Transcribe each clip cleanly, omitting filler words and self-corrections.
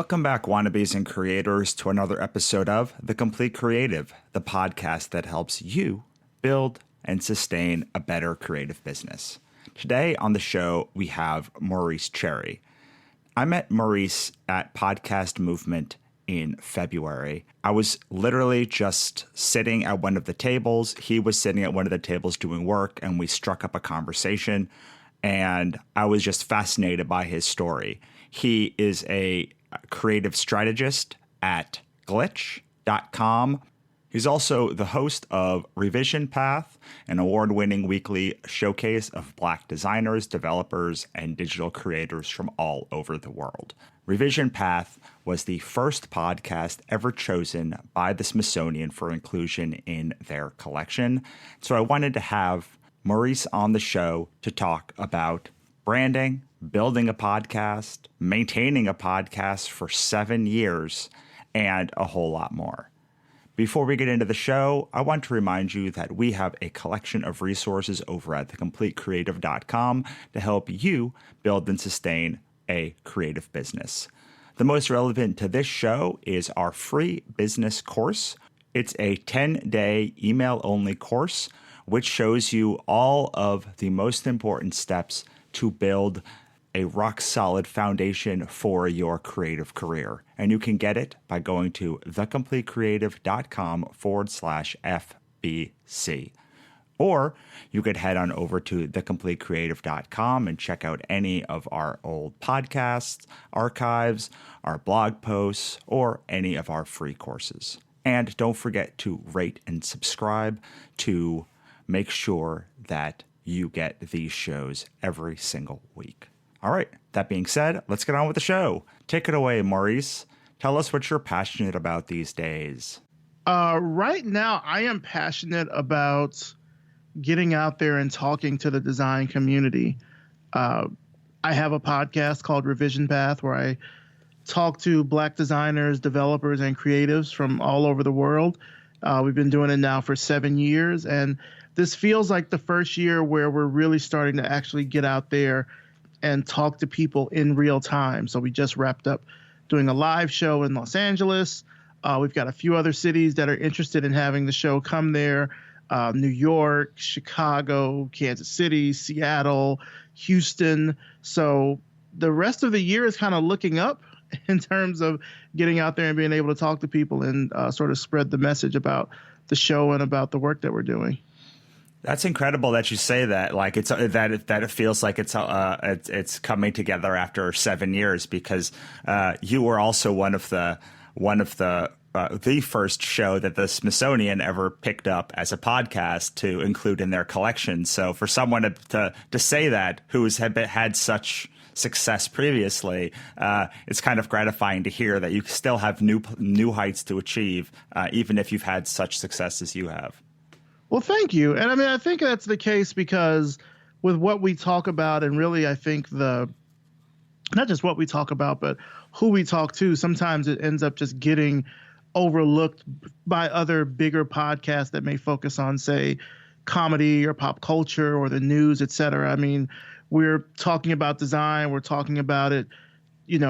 Welcome back, wannabes and creators, to another episode of The Complete Creative, the podcast that helps you build and sustain a better creative business. Today on the show, we have Maurice Cherry. I met Maurice at Podcast Movement in February. I was literally just sitting at one of the tables. He was sitting at one of the tables doing work, and we struck up a conversation, and I was just fascinated by his story. He is a creative strategist at glitch.com. He's also the host of Revision Path, an award-winning weekly showcase of Black designers, developers, and digital creators from all over the world. Revision Path was the first podcast ever chosen by the Smithsonian for inclusion in their collection. So I wanted to have Maurice on the show to talk about branding, building a podcast, maintaining a podcast for 7 years, and a whole lot more. Before we get into the show, I want to remind you that we have a collection of resources over at thecompletecreative.com to help you build and sustain a creative business. The most relevant to this show is our free business course. It's a 10-day email-only course, which shows you all of the most important steps to build a rock-solid foundation for your creative career. And you can get it by going to thecompletecreative.com/FBC. Or you could head on over to thecompletecreative.com and check out any of our old podcasts, archives, our blog posts, or any of our free courses. And don't forget to rate and subscribe to make sure that you get these shows every single week. All right, that being said, let's get on with the show. Take it away, Maurice. Tell us what you're passionate about these days. Right now, I am passionate about getting out there and talking to the design community. I have a podcast called Revision Path where I talk to Black designers, developers, and creatives from all over the world. We've been doing it now for 7 years, and this feels like the first year where we're really starting to actually get out there and talk to people in real time. So we just wrapped up doing a live show in Los Angeles. We've got a few other cities that are interested in having the show come there. New York, Chicago, Kansas City, Seattle, Houston. So the rest of the year is kind of looking up in terms of getting out there and being able to talk to people and sort of spread the message about the show and about the work that we're doing. That's incredible that you say that. Like it's that it feels like it's coming together after 7 years, because you were also one of the first show that the Smithsonian ever picked up as a podcast to include in their collection. So for someone to say that who's had such success previously, it's kind of gratifying to hear that you still have new heights to achieve, even if you've had such success as you have. Well, thank you. And I mean, I think that's the case because with what we talk about, and really, I think not just what we talk about, but who we talk to, sometimes it ends up just getting overlooked by other bigger podcasts that may focus on, say, comedy or pop culture or the news, et cetera. I mean, we're talking about design. We're talking about it,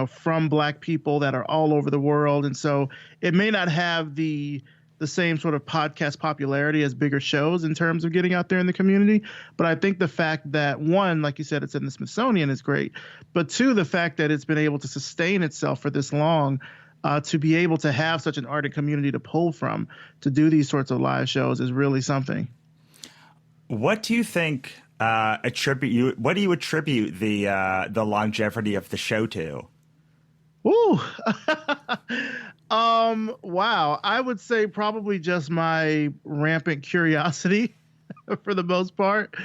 from Black people that are all over the world. And so it may not have the same sort of podcast popularity as bigger shows in terms of getting out there in the community. But I think the fact that, one, like you said, it's in the Smithsonian is great. But two, the fact that it's been able to sustain itself for this long, to be able to have such an ardent community to pull from, to do these sorts of live shows is really something. What do you think what do you attribute the longevity of the show to? Ooh. Wow. I would say probably just my rampant curiosity for the most part.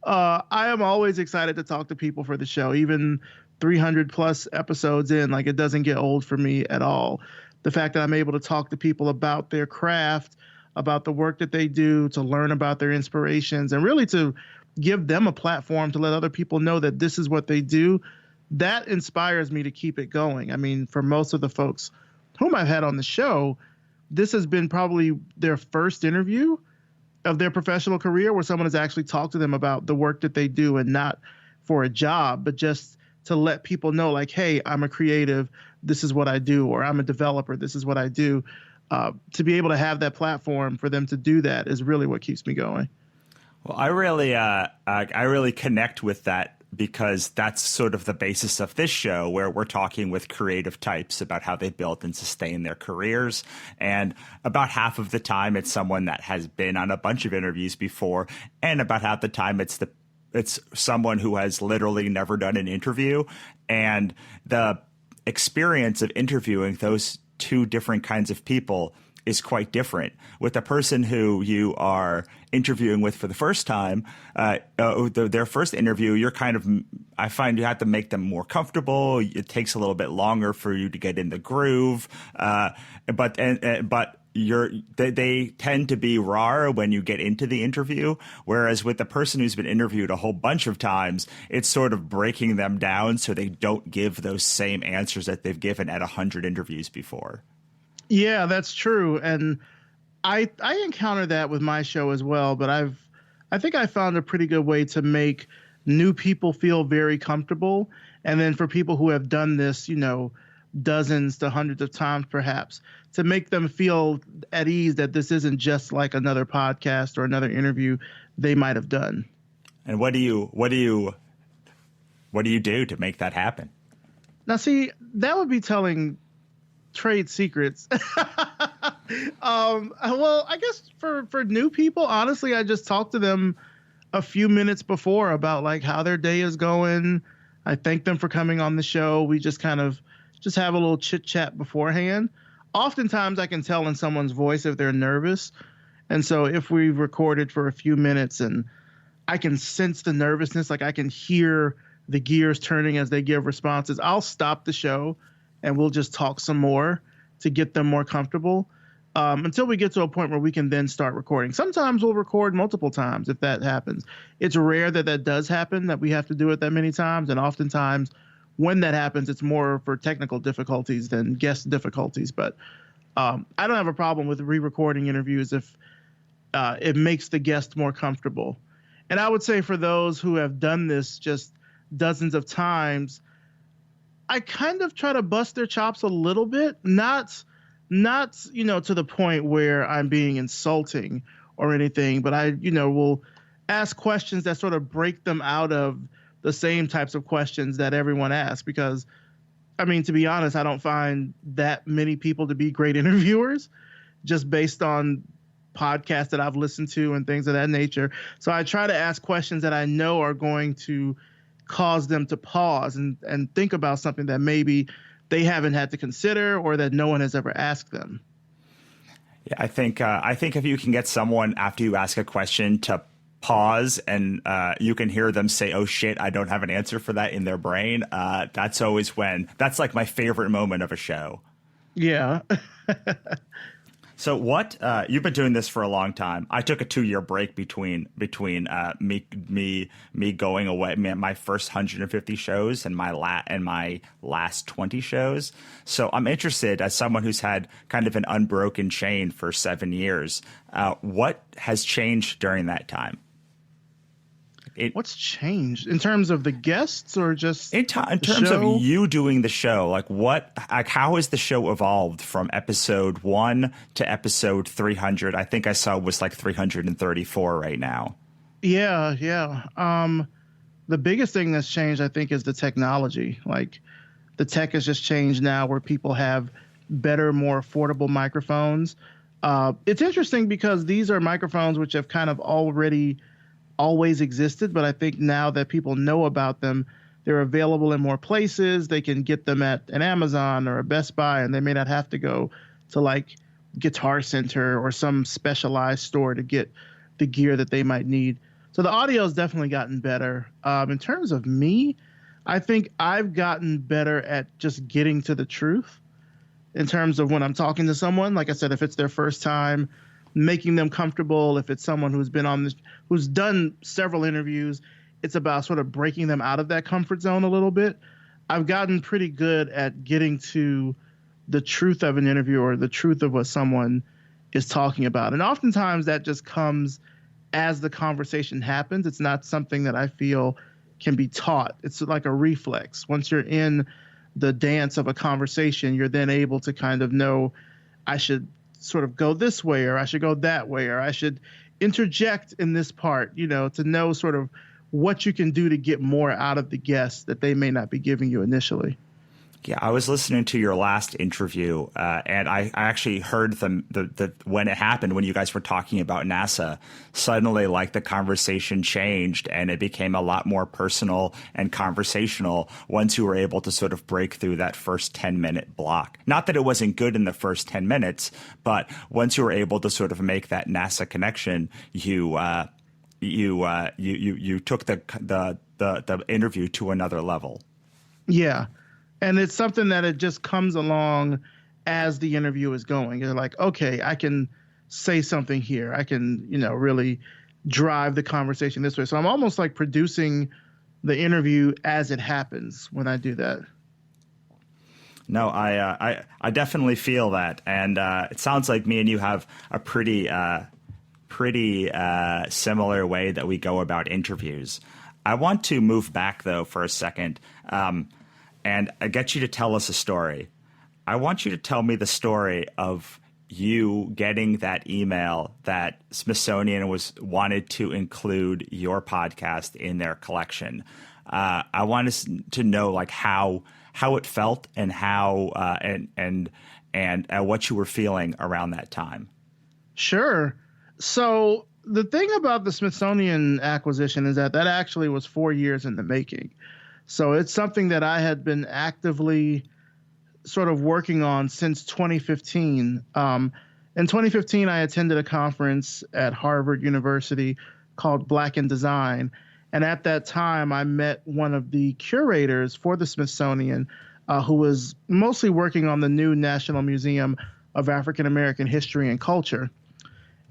I am always excited to talk to people for the show, even 300 plus episodes in. Like, it doesn't get old for me at all. The fact that I'm able to talk to people about their craft, about the work that they do, to learn about their inspirations, and really to give them a platform to let other people know that this is what they do, that inspires me to keep it going. I mean, for most of the folks whom I've had on the show, this has been probably their first interview of their professional career where someone has actually talked to them about the work that they do, and not for a job, but just to let people know, like, hey, I'm a creative, this is what I do, or I'm a developer, this is what I do. To be able to have that platform for them to do that is really what keeps me going. Well, I really connect with that because that's sort of the basis of this show, where we're talking with creative types about how they built and sustain their careers. And about half of the time, it's someone that has been on a bunch of interviews before, and about half the time, it's someone who has literally never done an interview. And the experience of interviewing those two different kinds of people is quite different. With the person who you are interviewing with for the first time, their first interview, I find you have to make them more comfortable. It takes a little bit longer for you to get in the groove, but they tend to be raw when you get into the interview. Whereas with the person who's been interviewed a whole bunch of times, it's sort of breaking them down so they don't give those same answers that they've given at 100 interviews before. Yeah, that's true. And I encounter that with my show as well, but I think I found a pretty good way to make new people feel very comfortable. And then for people who have done this, dozens to hundreds of times perhaps, to make them feel at ease that this isn't just like another podcast or another interview they might have done. And what do you do to make that happen? Now, see, that would be telling trade secrets. Well, I guess for new people, honestly, I just talk to them a few minutes before about like how their day is going. I thank them for coming on the show. We just kind of just have a little chit chat beforehand. Oftentimes I can tell in someone's voice if they're nervous. And so if we've recorded for a few minutes and I can sense the nervousness, like I can hear the gears turning as they give responses, I'll stop the show and we'll just talk some more to get them more comfortable until we get to a point where we can then start recording. Sometimes we'll record multiple times if that happens. It's rare that does happen, that we have to do it that many times. And oftentimes when that happens, it's more for technical difficulties than guest difficulties. But I don't have a problem with re-recording interviews if it makes the guest more comfortable. And I would say for those who have done this just dozens of times, I kind of try to bust their chops a little bit, not to the point where I'm being insulting or anything, but I will ask questions that sort of break them out of the same types of questions that everyone asks. Because, I mean, to be honest, I don't find that many people to be great interviewers just based on podcasts that I've listened to and things of that nature. So I try to ask questions that I know are going to cause them to pause and think about something that maybe they haven't had to consider or that no one has ever asked them. Yeah, I think if you can get someone after you ask a question to pause and you can hear them say, "Oh shit, I don't have an answer for that," in their brain, that's like my favorite moment of a show. Yeah. So what you've been doing this for a long time. I took a 2-year break between me going away, my first 150 shows and my last 20 shows. So I'm interested, as someone who's had kind of an unbroken chain for 7 years, what has changed during that time? What's changed in terms of the guests or just in terms of you doing the show? How has the show evolved from episode 1 to episode 300? I think I saw was like 334 right now. Yeah. The biggest thing that's changed, I think, is the technology. Like the tech has just changed now where people have better, more affordable microphones. It's interesting because these are microphones which have kind of always existed, but I think now that people know about them, they're available in more places. They can get them at an Amazon or a Best Buy, and they may not have to go to like Guitar Center or some specialized store to get the gear that they might need. So the audio has definitely gotten better. In terms of me, I think I've gotten better at just getting to the truth in terms of when I'm talking to someone. Like I said, if it's their first time, making them comfortable. If it's someone who's been on this, who's done several interviews, it's about sort of breaking them out of that comfort zone a little bit. I've gotten pretty good at getting to the truth of an interview or the truth of what someone is talking about. And oftentimes that just comes as the conversation happens. It's not something that I feel can be taught. It's like a reflex. Once you're in the dance of a conversation, you're then able to kind of know, I should sort of go this way, or I should go that way, or I should interject in this part, to know sort of what you can do to get more out of the guest that they may not be giving you initially. Yeah, I was listening to your last interview, and I actually heard the when it happened, when you guys were talking about NASA, suddenly like the conversation changed and it became a lot more personal and conversational once you were able to sort of break through that first 10-minute block. Not that it wasn't good in the first 10 minutes, but once you were able to sort of make that NASA connection, you took the interview to another level. Yeah. And it's something that it just comes along as the interview is going. You're like, okay, I can say something here. I can, really drive the conversation this way. So I'm almost like producing the interview as it happens when I do that. No, I definitely feel that. And it sounds like me and you have a pretty similar way that we go about interviews. I want to move back, though, for a second. And I get you to tell us a story. I want you to tell me the story of you getting that email that Smithsonian wanted to include your podcast in their collection. I want us to know like how it felt and how and what you were feeling around that time. Sure. So the thing about the Smithsonian acquisition is that actually was 4 years in the making. So it's something that I had been actively sort of working on since 2015. In 2015, I attended a conference at Harvard University called Black in Design. And at that time, I met one of the curators for the Smithsonian, who was mostly working on the new National Museum of African American History and Culture.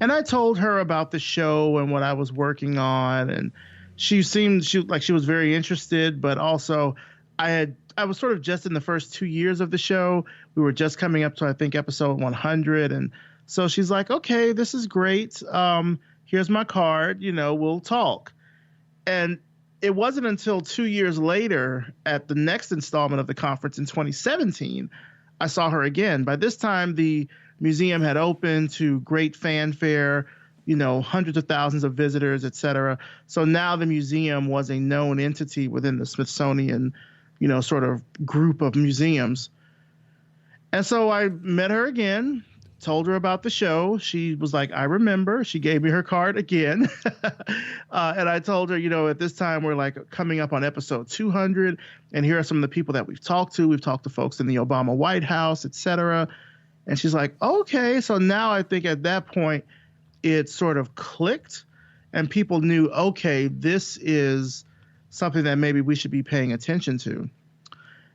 And I told her about the show and what I was working on, and she was very interested, but also I was sort of just in the first 2 years of the show. We were just coming up to, I think, episode 100. And so she's like, okay, this is great. Here's my card, we'll talk. And it wasn't until 2 years later at the next installment of the conference in 2017, I saw her again. By this time, the museum had opened to great fanfare, hundreds of thousands of visitors, et cetera. So now the museum was a known entity within the Smithsonian, sort of group of museums. And so I met her again, told her about the show. She was like, I remember. She gave me her card again. And I told her, at this time we're like coming up on episode 200. And here are some of the people that we've talked to. We've talked to folks in the Obama White House, et cetera. And she's like, okay. So now I think at that point, it sort of clicked and people knew, okay, this is something that maybe we should be paying attention to.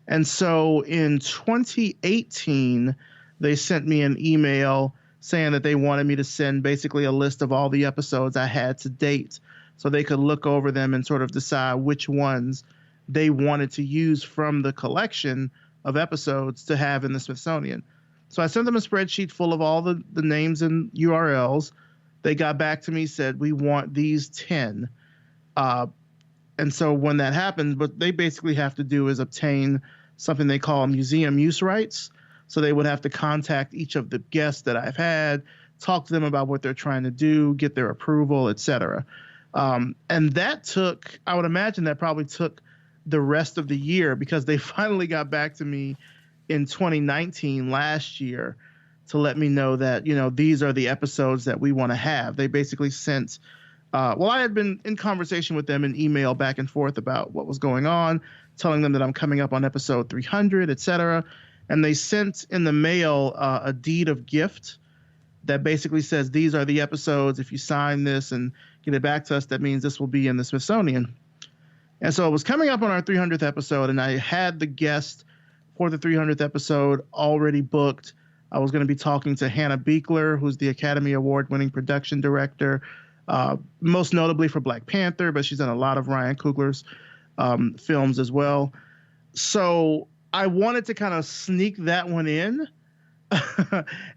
And so in 2018, they sent me an email saying that they wanted me to send basically a list of all the episodes I had to date so they could look over them and sort of decide which ones they wanted to use from the collection of episodes to have in the Smithsonian. So I sent them a spreadsheet full of all the names and URLs. They got back to me, said, we want these 10. And so when that happens, what they basically have to do is obtain something they call museum use rights. So they would have to contact each of the guests that I've had, talk to them about what they're trying to do, get their approval, et cetera. And that took, I would imagine that probably took the rest of the year because they finally got back to me in 2019, last year, to let me know that, these are the episodes that we want to have. They basically sent, I had been in conversation with them in email back and forth about what was going on, telling them that I'm coming up on episode 300, et cetera. And they sent in the mail a deed of gift that basically says, these are the episodes. If you sign this and get it back to us, that means this will be in the Smithsonian. And so it was coming up on our 300th episode, and I had the guest for the 300th episode already booked. I was going to be talking to Hannah Beekler, who's the Academy Award-winning production director, most notably for Black Panther, but she's done a lot of Ryan Coogler's films as well. So I wanted to kind of sneak that one in.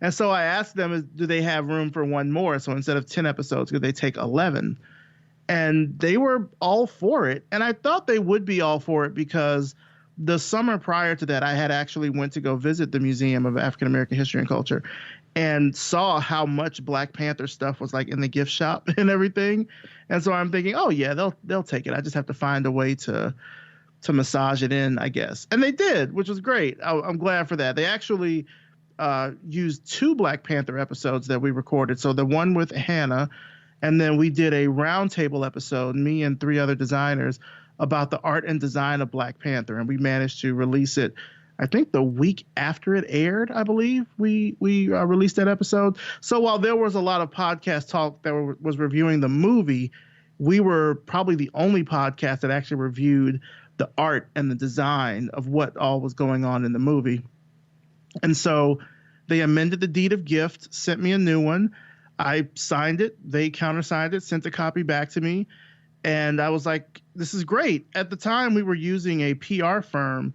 And so I asked them, do they have room for one more? So instead of 10 episodes, could they take 11? And they were all for it. And I thought they would be all for it because the summer prior to that, I had actually went to go visit the Museum of African American History and Culture and saw how much Black Panther stuff was like in the gift shop and everything. And so I'm thinking, oh yeah, they'll take it. I just have to find a way to massage it in, I guess. And they did, which was great. I'm glad for that. They actually used 2 Black Panther episodes that we recorded. So the one with Hannah, and then we did a roundtable episode, me and 3 other designers, about the art and design of Black Panther. And we managed to release it, I think the week after it aired, I believe we released that episode. So while there was a lot of podcast talk that was reviewing the movie, we were probably the only podcast that actually reviewed the art and the design of what all was going on in the movie. And so they amended the deed of gift, sent me a new one. I signed it. They countersigned it, sent a copy back to me. And I was like, this is great. At the time, we were using a PR firm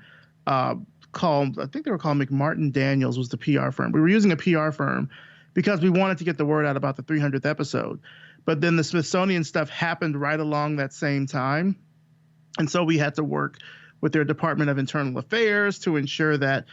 called, I think they were called McMartin Daniels was the PR firm. We were using a PR firm because we wanted to get the word out about the 300th episode. But then the Smithsonian stuff happened right along that same time. And so we had to work with their Department of Internal Affairs to ensure that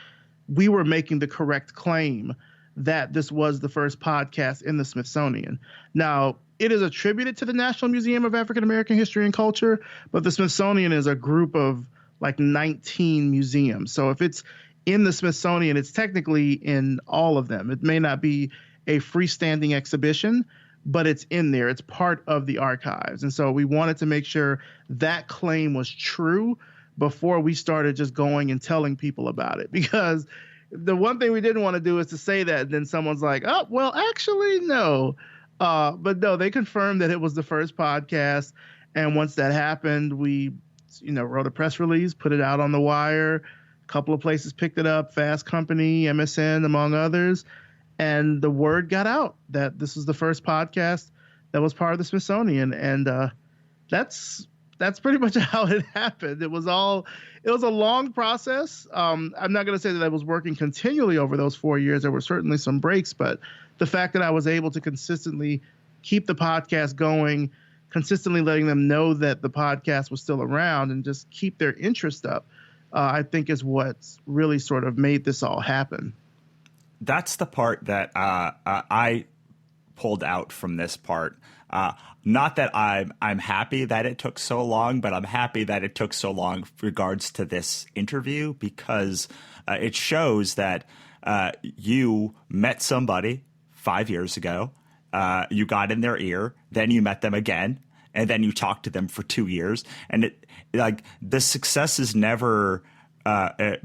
we were making the correct claim that this was the first podcast in the Smithsonian. Now, it is attributed to the National Museum of African American History and Culture, but the Smithsonian is a group of like 19 museums. So if it's in the Smithsonian, it's technically in all of them. It may not be a freestanding exhibition, but it's in there. It's part of the archives. And so we wanted to make sure that claim was true before we started just going and telling people about it. Because the one thing we didn't want to do is to say that, and then someone's like, oh, well, actually, no. But no, they confirmed that it was the first podcast. And once that happened, we, wrote a press release, put it out on the wire. A couple of places picked it up, Fast Company, MSN, among others. And the word got out that this was the first podcast that was part of the Smithsonian. And that's pretty much how it happened. It was a long process. I'm not going to say that I was working continually over those 4 years. There were certainly some breaks, but the fact that I was able to consistently keep the podcast going, consistently letting them know that the podcast was still around and just keep their interest up, I think is what's really sort of made this all happen. That's the part that I pulled out from this part. Not that I'm happy that it took so long, but I'm happy that it took so long with regards to this interview, because it shows that you met somebody 5 years ago, you got in their ear, then you met them again, and then you talked to them for 2 years. And the success is never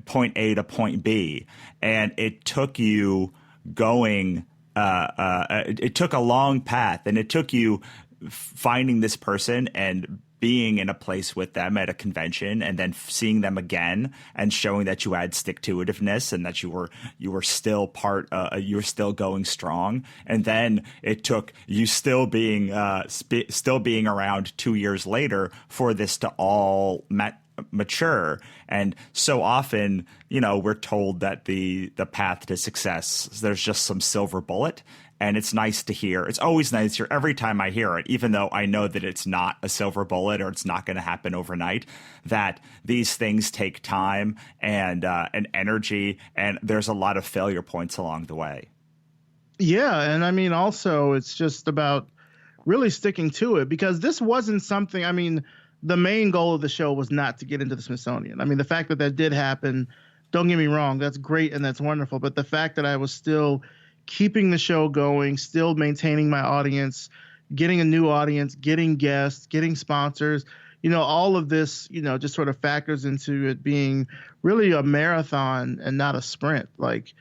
point A to point B. And it took you going, it took a long path, and it took you finding this person and being in a place with them at a convention, and then seeing them again and showing that you had stick-to-itiveness and that you were still you were still going strong. And then it took you still being around 2 years later for this to all mature. And so often, we're told that the path to success, there's just some silver bullet. And it's nice to hear. It's always nice to hear every time I hear it, even though I know that it's not a silver bullet or it's not going to happen overnight, that these things take time and energy, and there's a lot of failure points along the way. Yeah. And I mean, also, it's just about really sticking to it, because this wasn't something, the main goal of the show was not to get into the Smithsonian. The fact that did happen, don't get me wrong, that's great and that's wonderful. But the fact that I was still keeping the show going, still maintaining my audience, getting a new audience, getting guests, getting sponsors, all of this, just sort of factors into it being really a marathon and not a sprint. Like,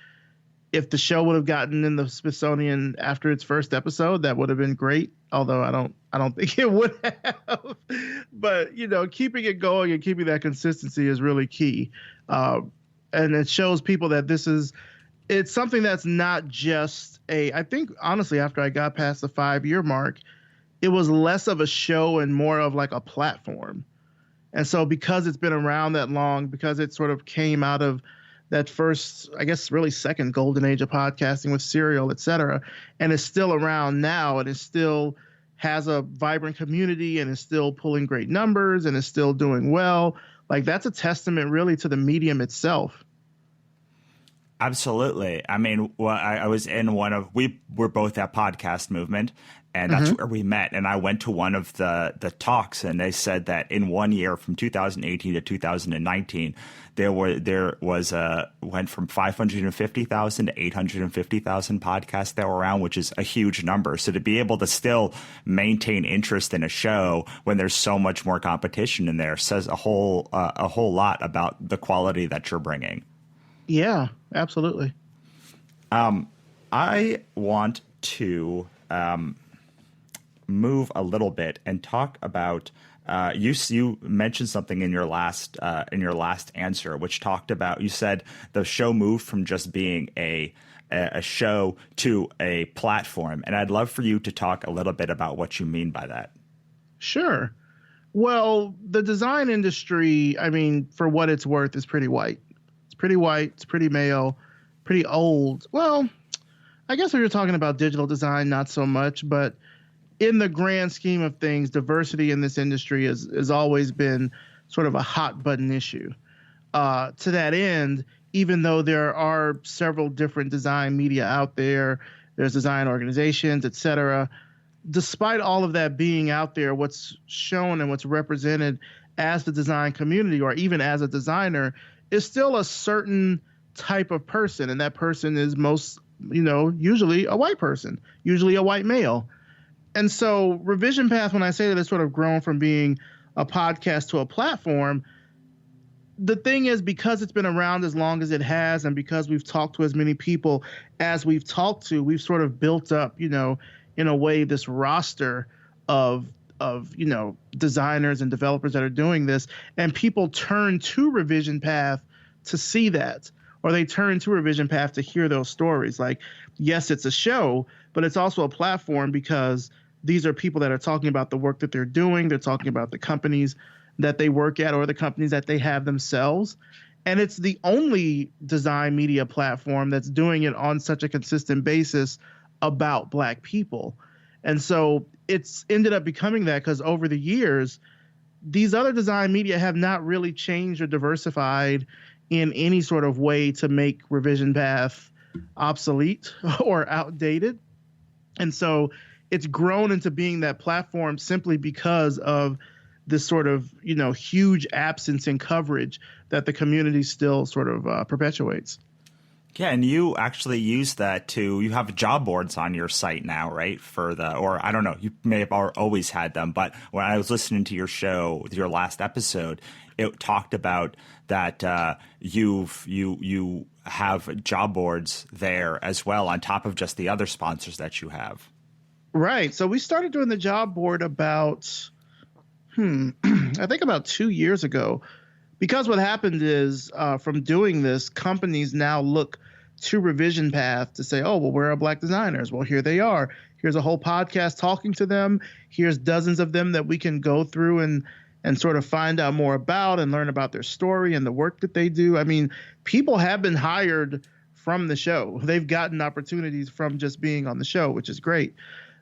if the show would have gotten in the Smithsonian after its first episode, that would have been great. Although I don't think it would have. But, keeping it going and keeping that consistency is really key. And it shows people that it's something that's not just I think, honestly, after I got past the 5-year mark, it was less of a show and more of like a platform. And so because it's been around that long, because it sort of came out of that first, I guess, really second golden age of podcasting with Serial, et cetera, and is still around now, and is still has a vibrant community and is still pulling great numbers and is still doing well, like that's a testament really to the medium itself. Absolutely. I mean, well, I was in we were both at Podcast Movement, and that's where we met. And I went to one of the talks, and they said that in 1 year, from 2018 to 2019, went from 550,000 to 850,000 podcasts that were around, which is a huge number. So to be able to still maintain interest in a show when there's so much more competition in there says a whole lot about the quality that you're bringing. Yeah, absolutely. I want to move a little bit and talk about you mentioned something in your last answer, which talked about, you said the show moved from just being a show to a platform, and I'd love for you to talk a little bit about what you mean by that. Sure. Well, the design industry, I mean, for what it's worth, is pretty white. It's pretty male, pretty old. Well, I guess if you're talking about digital design, not so much, but in the grand scheme of things, diversity in this industry has always been sort of a hot button issue. To that end, even though there are several different design media out there, there's design organizations, et cetera, despite all of that being out there, what's shown and what's represented as the design community, or even as a designer, is still a certain type of person. And that person is usually a white person, usually a white male. And so Revision Path, when I say that it's sort of grown from being a podcast to a platform, the thing is, because it's been around as long as it has, and because we've talked to as many people as we've talked to, we've sort of built up, in a way, this roster of designers and developers that are doing this, and people turn to Revision Path to see that, or they turn to Revision Path to hear those stories. Like, yes, it's a show, but it's also a platform because these are people that are talking about the work that they're doing. They're talking about the companies that they work at or the companies that they have themselves. And it's the only design media platform that's doing it on such a consistent basis about Black people. And so it's ended up becoming that because over the years, these other design media have not really changed or diversified in any sort of way to make Revision Path obsolete or outdated. And so it's grown into being that platform simply because of this sort of, huge absence in coverage that the community still sort of perpetuates. Yeah, and you actually use that you have job boards on your site now, right? Or I don't know, you may have always had them, but when I was listening to your show, your last episode, it talked about that you have job boards there as well, on top of just the other sponsors that you have. Right. So we started doing the job board about, I think about 2 years ago. Because what happened is from doing this, companies now look to Revision Path to say, oh, well, where are Black designers? Well, here they are. Here's a whole podcast talking to them. Here's dozens of them that we can go through and sort of find out more about and learn about their story and the work that they do. I mean, people have been hired from the show. They've gotten opportunities from just being on the show, which is great.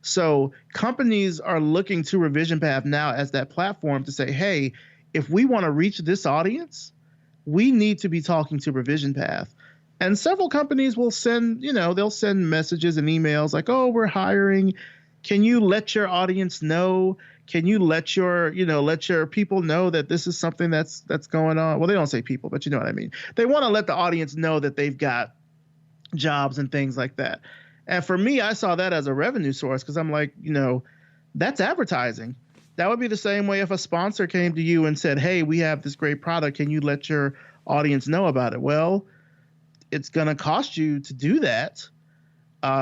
So companies are looking to Revision Path now as that platform to say, hey, if we want to reach this audience, we need to be talking to Revision Path. And several companies will send, they'll send messages and emails like, oh, we're hiring. Can you let your audience know? Can you let your people know that this is something that's going on? Well, they don't say people, but you know what I mean. They want to let the audience know that they've got jobs and things like that. And for me, I saw that as a revenue source because I'm like, that's advertising. That would be the same way if a sponsor came to you and said, hey, we have this great product. Can you let your audience know about it? Well, it's going to cost you to do that.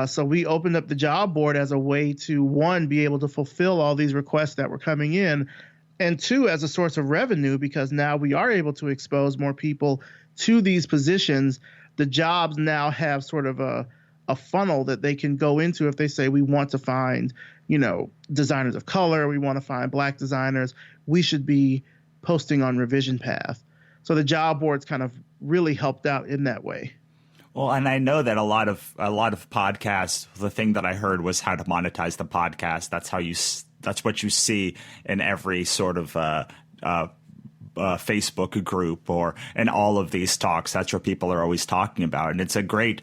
So we opened up the job board as a way to, one, be able to fulfill all these requests that were coming in, and two, as a source of revenue, because now we are able to expose more people to these positions. The jobs now have sort of a funnel that they can go into if they say, we want to find designers of color, we want to find Black designers, we should be posting on Revision Path. So the job boards kind of really helped out in that way. Well, and I know that a lot of podcasts, the thing that I heard was how to monetize the podcast. That's how you that's what you see in every sort of Facebook group or in all of these talks. That's what people are always talking about, and it's a great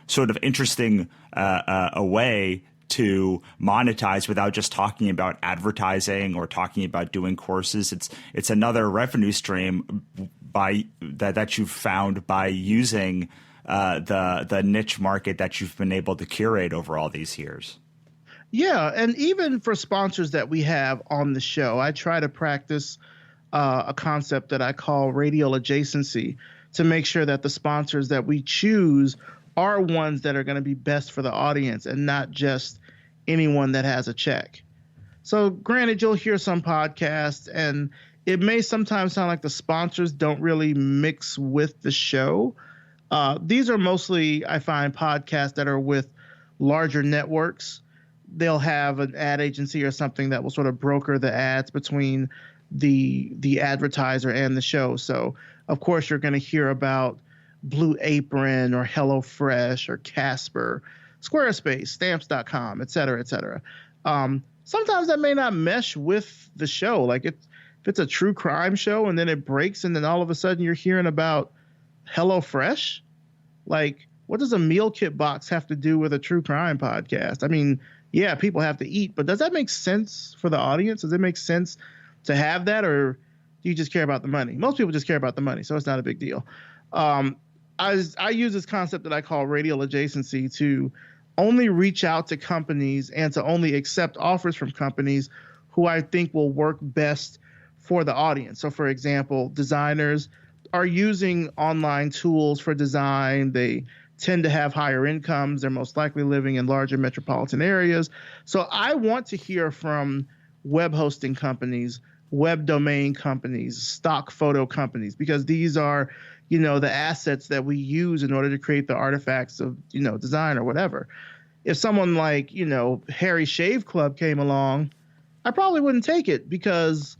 sort of interesting a way to monetize without just talking about advertising or talking about doing courses. It's another revenue stream by that you've found by using the niche market that you've been able to curate over all these years. Yeah, and even for sponsors that we have on the show, I try to practice a concept that I call radial adjacency to make sure that the sponsors that we choose are ones that are going to be best for the audience and not just anyone that has a check. So granted, you'll hear some podcasts and it may sometimes sound like the sponsors don't really mix with the show. These are mostly, I find, podcasts that are with larger networks. They'll have an ad agency or something that will sort of broker the ads between the advertiser and the show. So, of course, you're going to hear about Blue Apron or HelloFresh or Casper, Squarespace, Stamps.com, et cetera, et cetera. Sometimes that may not mesh with the show. Like if it's a true crime show and then it breaks and then all of a sudden you're hearing about HelloFresh, like what does a meal kit box have to do with a true crime podcast? I mean, yeah, people have to eat, but does that make sense for the audience? Does it make sense to have that, or do you just care about the money? Most people just care about the money, so it's not a big deal. I use this concept that I call radial adjacency to only reach out to companies and to only accept offers from companies who I think will work best for the audience. So, for example, designers are using online tools for design. They tend to have higher incomes. They're most likely living in larger metropolitan areas. So I want to hear from web hosting companies, web domain companies, stock photo companies, because these are, the assets that we use in order to create the artifacts of, design or whatever. If someone like, Harry Shave Club came along, I probably wouldn't take it because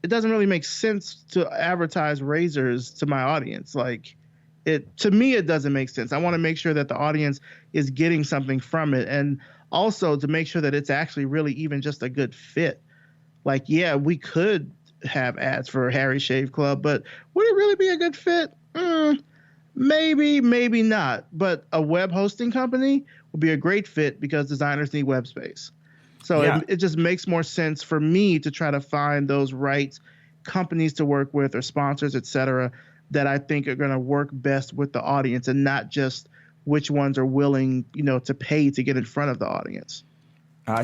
it doesn't really make sense to advertise razors to my audience. To me, it doesn't make sense. I want to make sure that the audience is getting something from it. And also to make sure that it's actually really even just a good fit. Yeah, we could have ads for Harry Shave Club, but would it really be a good fit? Maybe, maybe not. But a web hosting company would be a great fit because designers need web space. So yeah. It just makes more sense for me to try to find those right companies to work with or sponsors, et cetera, that I think are going to work best with the audience and not just which ones are willing, to pay to get in front of the audience.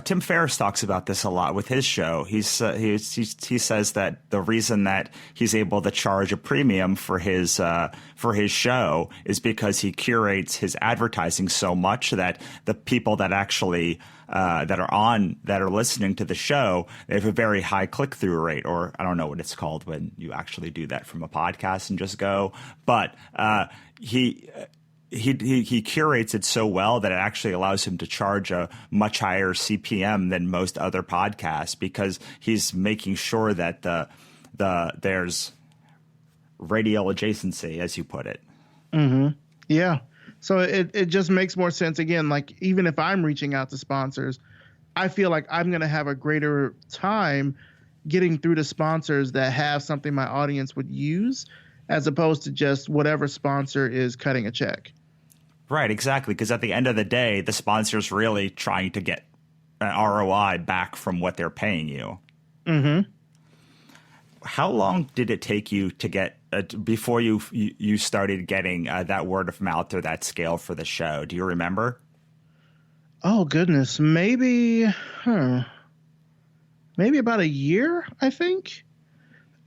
Tim Ferriss talks about this a lot with his show. He says that the reason that he's able to charge a premium for his show is because he curates his advertising so much that the people that actually that are listening to the show, they have a very high click-through rate, or I don't know what it's called when you actually do that from a podcast and just go, but he curates it so well that it actually allows him to charge a much higher CPM than most other podcasts because he's making sure that there's radial adjacency, as you put it. Mm-hmm. Yeah. So it just makes more sense. Again, even if I'm reaching out to sponsors, I feel like I'm going to have a greater time getting through to sponsors that have something my audience would use as opposed to just whatever sponsor is cutting a check. Right, exactly. Because at the end of the day, the sponsor's really trying to get an ROI back from what they're paying you. Mm-hmm. How long did it take you to get before you started getting that word of mouth or that scale for the show? Do you remember? Oh, goodness. Maybe about a year, I think.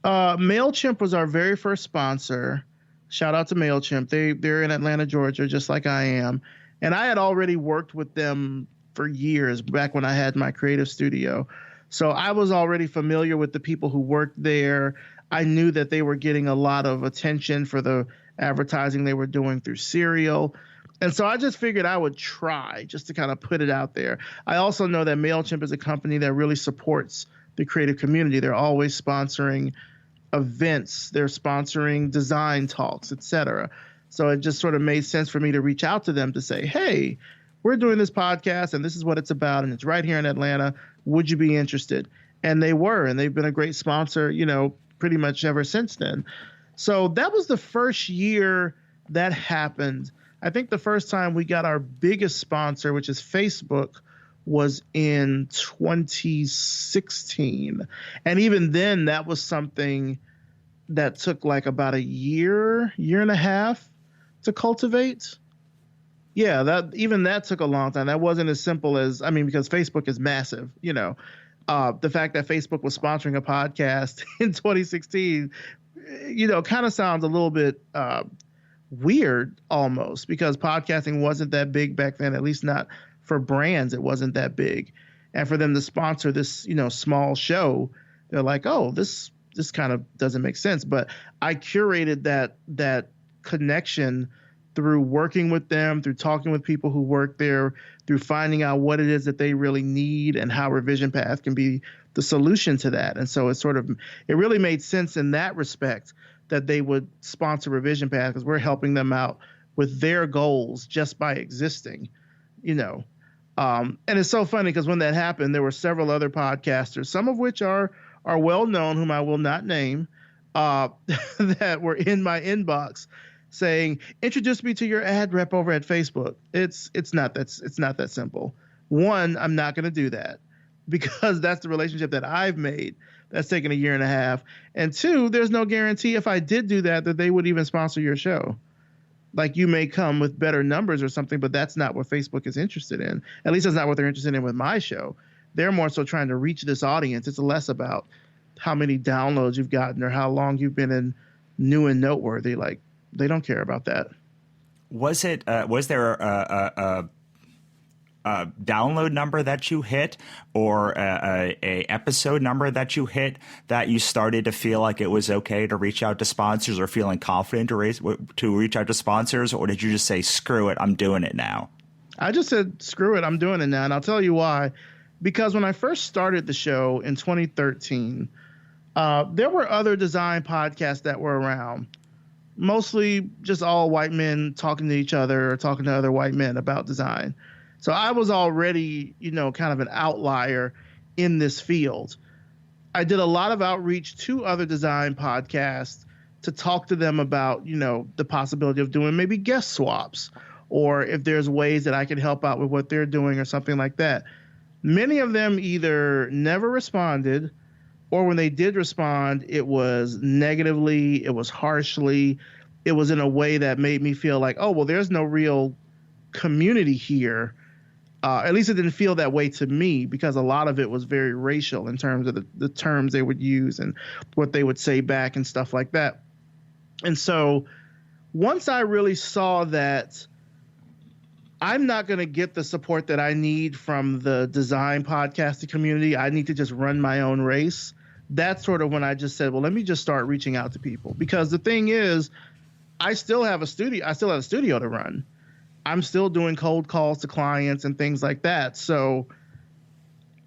MailChimp was our very first sponsor. Shout out to MailChimp. They're in Atlanta, Georgia, just like I am. And I had already worked with them for years, back when I had my creative studio. So I was already familiar with the people who worked there. I knew that they were getting a lot of attention for the advertising they were doing through Serial. And so I just figured I would try just to kind of put it out there. I also know that MailChimp is a company that really supports the creative community. They're always sponsoring events. They're sponsoring design talks, etc. So it just sort of made sense for me to reach out to them to say, hey, we're doing this podcast and this is what it's about. And it's right here in Atlanta. Would you be interested? And they were, and they've been a great sponsor, pretty much ever since then. So that was the first year that happened. I think the first time we got our biggest sponsor, which is Facebook, was in 2016. And even then, that was something that took like about a year and a half to cultivate. Yeah, that took a long time. That wasn't as simple as, because Facebook is massive, the fact that Facebook was sponsoring a podcast in 2016, kind of sounds a little bit weird almost, because podcasting wasn't that big back then, at least not for brands. It wasn't that big. And for them to sponsor this, small show, they're like, oh, this kind of doesn't make sense. But I curated that connection through working with them, through talking with people who work there, through finding out what it is that they really need and how Revision Path can be the solution to that. And so it really made sense in that respect that they would sponsor Revision Path, because we're helping them out with their goals just by existing, And it's so funny because when that happened, there were several other podcasters, some of which are well known, whom I will not name, that were in my inbox saying, introduce me to your ad rep over at Facebook. It's not that simple. One, I'm not going to do that, because that's the relationship that I've made. That's taken a year and a half. And two, there's no guarantee if I did do that they would even sponsor your show. Like, you may come with better numbers or something, but that's not what Facebook is interested in. At least that's not what they're interested in with my show. They're more so trying to reach this audience. It's less about how many downloads you've gotten or how long you've been in new and noteworthy. Like, they don't care about that. Was there a download number that you hit, or a episode number that you hit, that you started to feel like it was okay to reach out to sponsors, or feeling confident to reach out to sponsors? Or did you just say, screw it, I'm doing it now? I just said, screw it, I'm doing it now. And I'll tell you why. Because when I first started the show in 2013, there were other design podcasts that were around, mostly just all white men talking to each other or talking to other white men about design. So I was already, kind of an outlier in this field. I did a lot of outreach to other design podcasts to talk to them about, the possibility of doing maybe guest swaps, or if there's ways that I could help out with what they're doing or something like that. Many of them either never responded, or when they did respond, it was negatively, it was harshly, it was in a way that made me feel like, oh, well, there's no real community here. At least it didn't feel that way to me, because a lot of it was very racial in terms of the terms they would use and what they would say back and stuff like that. And so once I really saw that I'm not going to get the support that I need from the design podcasting community, I need to just run my own race, that's sort of when I just said, well, let me just start reaching out to people. Because the thing is, I still have a studio to run. I'm still doing cold calls to clients and things like that. So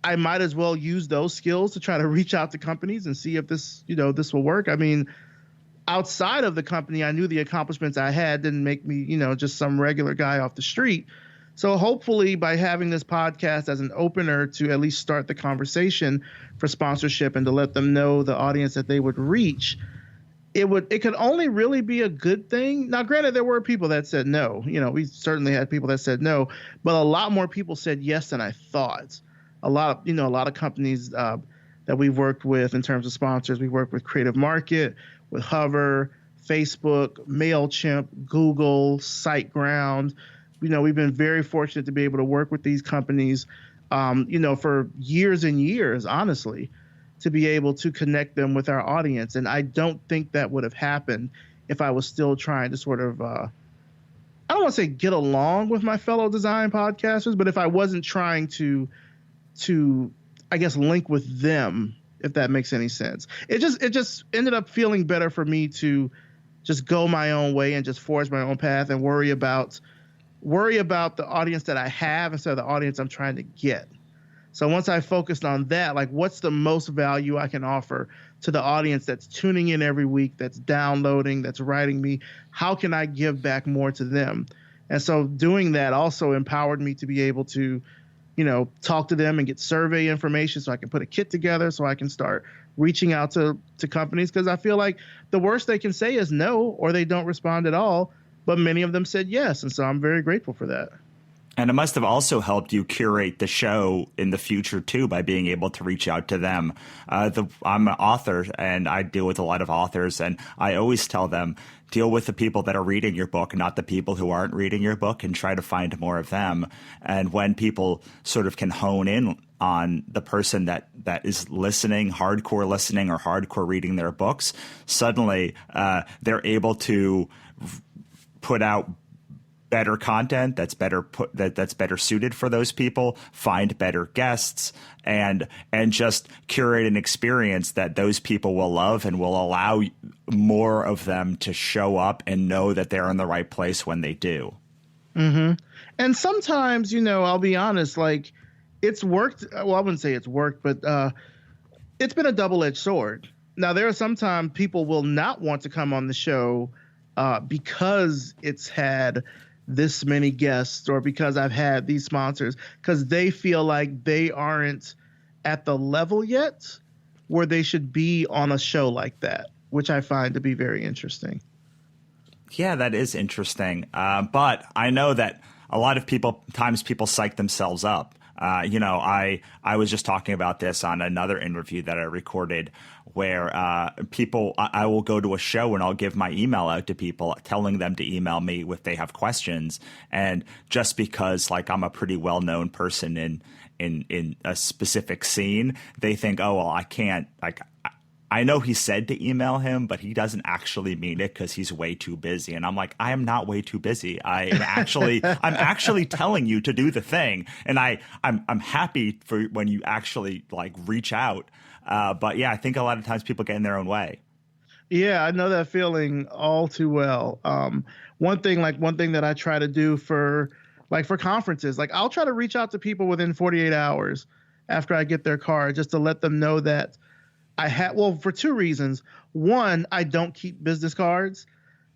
I might as well use those skills to try to reach out to companies and see if this will work. I mean, outside of the company, I knew the accomplishments I had didn't make me, just some regular guy off the street. So hopefully by having this podcast as an opener to at least start the conversation for sponsorship and to let them know the audience that they would reach, it could only really be a good thing. Now, granted, there were people that said no. We certainly had people that said no, but a lot more people said yes than I thought. A lot of companies that we've worked with in terms of sponsors, we worked with Creative Market, with Hover, Facebook, MailChimp, Google, SiteGround. We've been very fortunate to be able to work with these companies, for years and years, honestly, to be able to connect them with our audience. And I don't think that would have happened if I was still trying to sort of, I don't want to say get along with my fellow design podcasters, but if I wasn't trying to, I guess, link with them, if that makes any sense. It just ended up feeling better for me to just go my own way and just forge my own path and worry about the audience that I have instead of the audience I'm trying to get. So once I focused on that, like, what's the most value I can offer to the audience that's tuning in every week, that's downloading, that's writing me? How can I give back more to them? And so doing that also empowered me to be able to, talk to them and get survey information so I can put a kit together so I can start reaching out to companies, because I feel like the worst they can say is no, or they don't respond at all. But many of them said yes. And so I'm very grateful for that. And it must have also helped you curate the show in the future, too, by being able to reach out to them. I'm an author, and I deal with a lot of authors, and I always tell them, deal with the people that are reading your book, not the people who aren't reading your book, and try to find more of them. And when people sort of can hone in on the person that is listening, hardcore listening, or hardcore reading their books, suddenly they're able to put out better content that's better suited for those people, find better guests, and just curate an experience that those people will love and will allow more of them to show up and know that they're in the right place when they do. Mm-hmm. And sometimes, I'll be honest, like, it's worked. Well, I wouldn't say it's worked, but it's been a double-edged sword. Now, there are sometimes people will not want to come on the show because it's had this many guests, or because I've had these sponsors, because they feel like they aren't at the level yet where they should be on a show like that, which I find to be very interesting. Yeah, that is interesting. But I know that a lot of times people psych themselves up. I was just talking about this on another interview that I recorded, where I will go to a show and I'll give my email out to people, telling them to email me if they have questions. And just because, like, I'm a pretty well-known person in a specific scene, they think, oh, well, I can't, like, I know he said to email him, but he doesn't actually mean it because he's way too busy. And I'm like, I am not way too busy. I'm actually telling you to do the thing. And I'm happy for when you actually, like, reach out. But yeah, I think a lot of times people get in their own way. Yeah, I know that feeling all too well. One thing that I try to do for conferences, like, I'll try to reach out to people within 48 hours after I get their card, just to let them know that for two reasons. One, I don't keep business cards.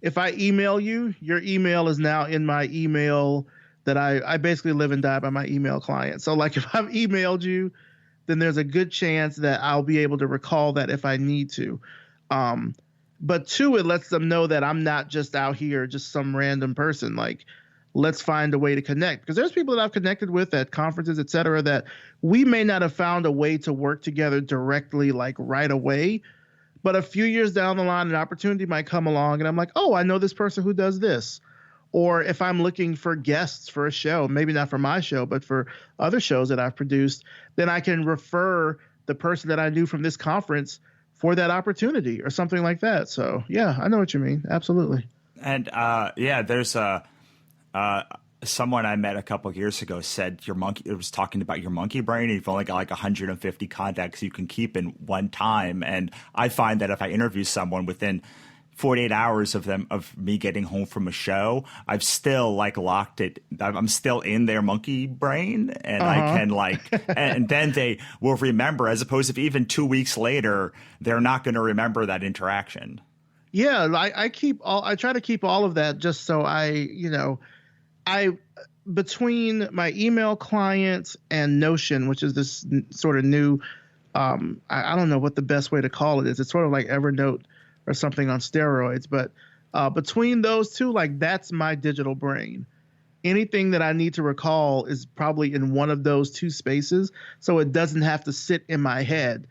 If I email you, your email is now in my email that I basically live and die by my email client. So, like, if I've emailed you, then there's a good chance that I'll be able to recall that if I need to. But two, it lets them know that I'm not just out here, just some random person. Like, let's find a way to connect, because there's people that I've connected with at conferences, et cetera, that we may not have found a way to work together directly, like, right away. But a few years down the line, an opportunity might come along and I'm like, oh, I know this person who does this. Or if I'm looking for guests for a show, maybe not for my show, but for other shows that I've produced, then I can refer the person that I knew from this conference for that opportunity or something like that. So, yeah, I know what you mean. Absolutely. And there's someone I met a couple of years ago said it was talking about your monkey brain, and you've only got like 150 contacts you can keep in one time. And I find that if I interview someone within 48 hours of me getting home from a show, I've still, like, locked it. I'm still in their monkey brain, and I can, like, and then they will remember, as opposed to if even 2 weeks later, they're not going to remember that interaction. Yeah. I try to keep all of that, just so between my email client and Notion, which is this sort of new, I don't know what the best way to call it is. It's sort of like Evernote or something on steroids, but between those two, like, that's my digital brain. Anything that I need to recall is probably in one of those two spaces, so it doesn't have to sit in my head.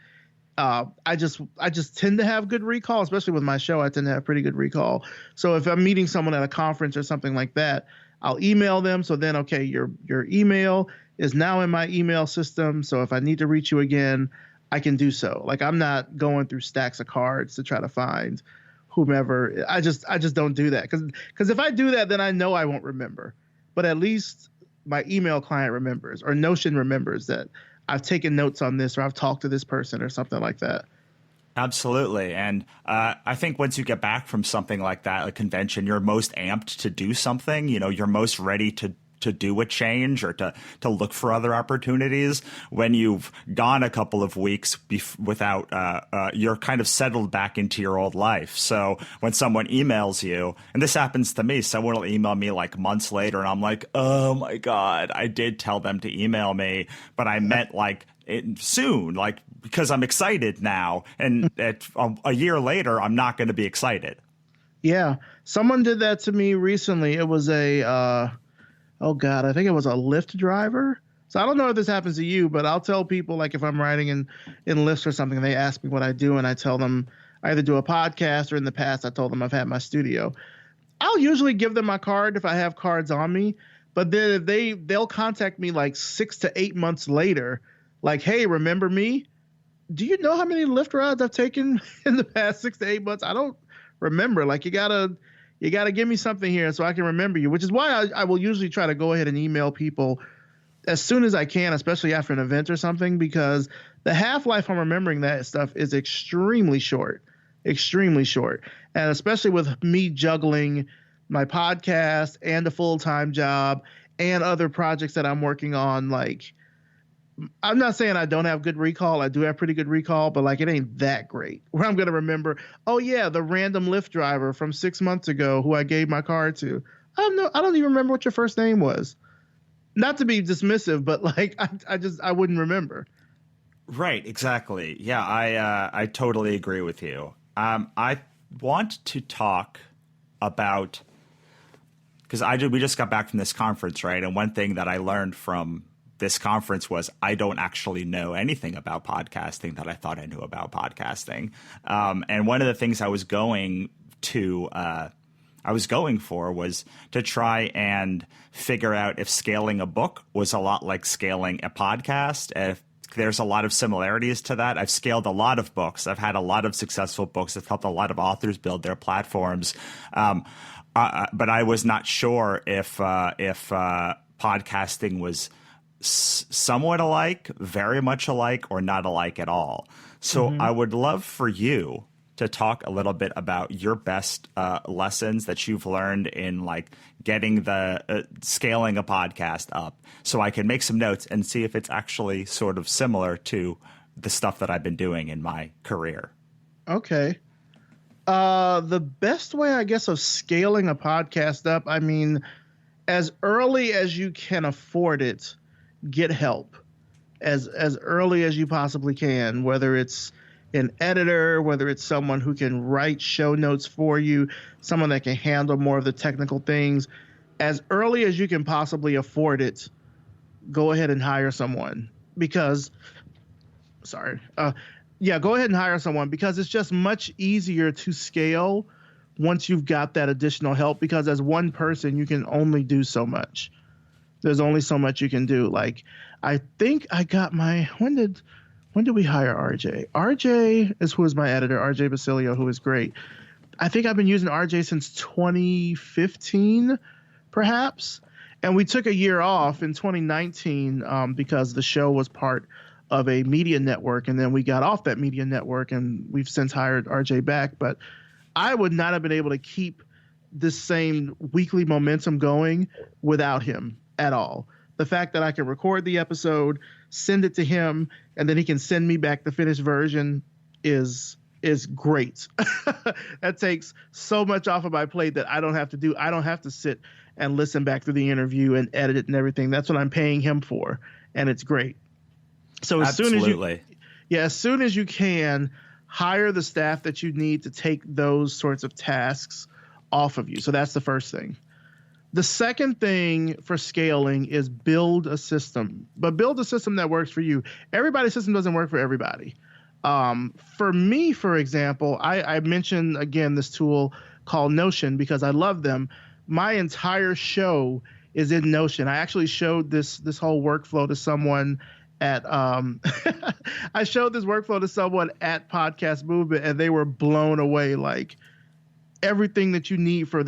I just tend to have good recall, especially with my show. I tend to have pretty good recall. So if I'm meeting someone at a conference or something like that, I'll email them. So then, okay, your email is now in my email system. So if I need to reach you again, I can do so. Like, I'm not going through stacks of cards to try to find whomever. I just don't do that, because if I do that, then I know I won't remember. But at least my email client remembers, or Notion remembers that I've taken notes on this, or I've talked to this person, or something like that. Absolutely. And I think once you get back from something like that, a convention, you're most amped to do something. You're most ready to do a change or to look for other opportunities when you've gone a couple of weeks without you're kind of settled back into your old life. So when someone emails you, and this happens to me, someone will email me like months later and I'm like, oh my God, I did tell them to email me, but I meant like soon, like because I'm excited now, and a year later I'm not going to be excited. Yeah, someone did that to me recently. It was oh God, I think it was a Lyft driver. So I don't know if this happens to you, but I'll tell people, like, if I'm writing in Lyft or something, and they ask me what I do, and I tell them I either do a podcast, or in the past I told them I've had my studio. I'll usually give them my card if I have cards on me, but then they'll contact me like 6 to 8 months later, like, hey, remember me? Do you know how many Lyft rides I've taken in the past 6 to 8 months? I don't remember. Like, you gotta give me something here so I can remember you, which is why I will usually try to go ahead and email people as soon as I can, especially after an event or something, because the half-life on remembering that stuff is extremely short. And especially with me juggling my podcast and a full-time job and other projects that I'm working on, like, I'm not saying I don't have good recall. I do have pretty good recall, but like, it ain't that great where I'm going to remember, oh yeah, the random Lyft driver from 6 months ago who I gave my card to. I don't even remember what your first name was. Not to be dismissive, but like, I wouldn't remember. Right. Exactly. Yeah. I totally agree with you. I want to talk about, because we just got back from this conference, right? And one thing that I learned from this conference was I don't actually know anything about podcasting that I thought I knew about podcasting. And one of the things I was going for was to try and figure out if scaling a book was a lot like scaling a podcast. If there's a lot of similarities to that. I've scaled a lot of books. I've had a lot of successful books. I've helped a lot of authors build their platforms. But I was not sure if podcasting was somewhat alike, very much alike, or not alike at all. So I would love for you to talk a little bit about your best lessons that you've learned in like getting the scaling a podcast up, so I can make some notes and see if it's actually sort of similar to the stuff that I've been doing in my career. Okay. The best way, I guess, of scaling a podcast up, I mean, as early as you can afford it, get help as early as you possibly can, whether it's an editor, whether it's someone who can write show notes for you, someone that can handle more of the technical things. As early as you can possibly afford it, go ahead and hire someone because go ahead and hire someone because it's just much easier to scale once you've got that additional help, because as one person, you can only do so much. There's only so much you can do. Like, I think I got when did we hire RJ? RJ is who is my editor, RJ Basilio, who is great. I think I've been using RJ since 2015, perhaps. And we took a year off in 2019 because the show was part of a media network. And then we got off that media network, and we've since hired RJ back. But I would not have been able to keep this same weekly momentum going without him at all. The fact that I can record the episode, send it to him, and then he can send me back the finished version is great. That takes so much off of my plate that I don't have to do. I don't have to sit and listen back through the interview and edit it and everything. That's what I'm paying him for, and it's great. So as soon as you can, hire the staff that you need to take those sorts of tasks off of you. So that's the first thing. The second thing for scaling is build a system, but build a system that works for you. Everybody's system doesn't work for everybody. For me, for example, I mentioned, again, this tool called Notion because I love them. My entire show is in Notion. I actually showed this whole workflow to someone at I showed this workflow to someone at Podcast Movement, and they were blown away. Like, everything that you need for